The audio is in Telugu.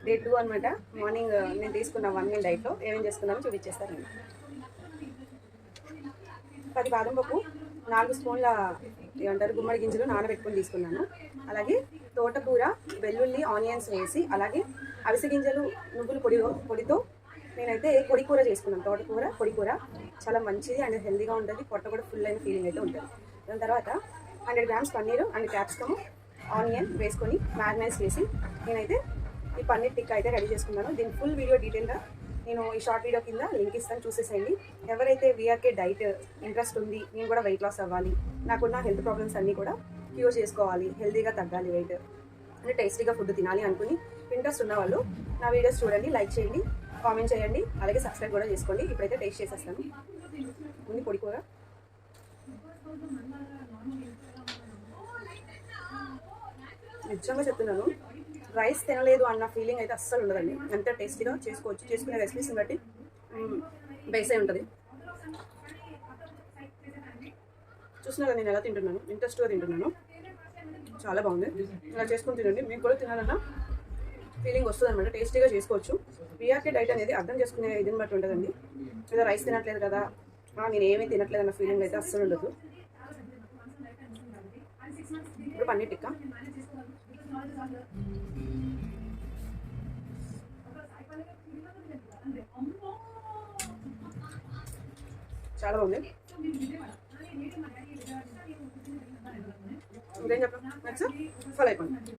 డే 2 అనమాట. మార్నింగ్ నేను తీసుకున్న 1 మీల్ డైట్లో ఏమేమి చేసుకున్నామో చూపించేస్తాను. 10 బాదం పప్పు, 4 స్పూన్ల ఏమంటారు గుమ్మడి గింజలు నానబెట్టుకొని తీసుకున్నాను. అలాగే తోటకూర, వెల్లుల్లి, ఆనియన్స్ వేసి, అలాగే అవిసె గింజలు, నువ్వులు పొడితో నేనైతే పొడి కూర చేసుకున్నాను. తోటకూర పొడి కూర చాలా మంచిది అండ్ హెల్దీగా ఉంటుంది. పొట్ట కూడా ఫుల్ అయిన ఫీలింగ్ అయితే ఉంటుంది. దాని తర్వాత 100 grams paneer and capsicum, onion వేసుకొని మ్యారినేట్స్ చేసి నేనైతే ఈ పన్నీర్ టిక్కా అయితే రెడీ చేసుకున్నాను. దీని ఫుల్ వీడియో డీటెయిల్గా నేను ఈ షార్ట్ వీడియో కింద లింక్ ఇస్తాను, చూసేసేయండి. ఎవరైతే వీఆర్కే డైట్ ఇంట్రెస్ట్ ఉంది, నేను కూడా వెయిట్ లాస్ అవ్వాలి, నాకున్న హెల్త్ ప్రాబ్లమ్స్ అన్నీ కూడా క్యూర్ చేసుకోవాలి, హెల్తీగా తగ్గాలి, వెయిట్ అంటే టేస్టీగా ఫుడ్ తినాలి అనుకుని ఇంట్రెస్ట్ ఉన్న వాళ్ళు నా వీడియోస్ చూడండి, లైక్ చేయండి, కామెంట్ చేయండి, అలాగే సబ్స్క్రైబ్ కూడా చేసుకోండి. ఇప్పుడైతే టేస్ట్ చేసేస్తాను. ముందు పొడి కూర నిజంగా చెప్తున్నాను, రైస్ తినలేదు అన్న ఫీలింగ్ అయితే అస్సలు ఉండదండి. ఎంత టేస్టీగా చేసుకోవచ్చు. చేసుకునే రెసిపీస్ని బట్టి బేస్ అయి ఉంటుంది. చూస్తున్నా నేను ఎలా తింటున్నాను, ఇంట్రెస్ట్గా తింటున్నాను. చాలా బాగుంది. ఇలా చేసుకుని తినండి, మీకు కూడా తినాలన్న ఫీలింగ్ వస్తుంది అనమాట. టేస్టీగా చేసుకోవచ్చు. వీఆర్కే డైట్ అనేది అర్థం చేసుకునే ఇదిని బట్టి ఉంటుందండి. ఏదో రైస్ తినట్లేదు కదా, నేను ఏమీ తినట్లేదు అన్న ఫీలింగ్ అయితే అస్సలు ఉండదు. ఇప్పుడు పన్నీర్ టిక్కా చాలా బాగుంది. ఇంకేం చెప్పండి, నెక్స్ట్ ఫాలో అయిపోండి.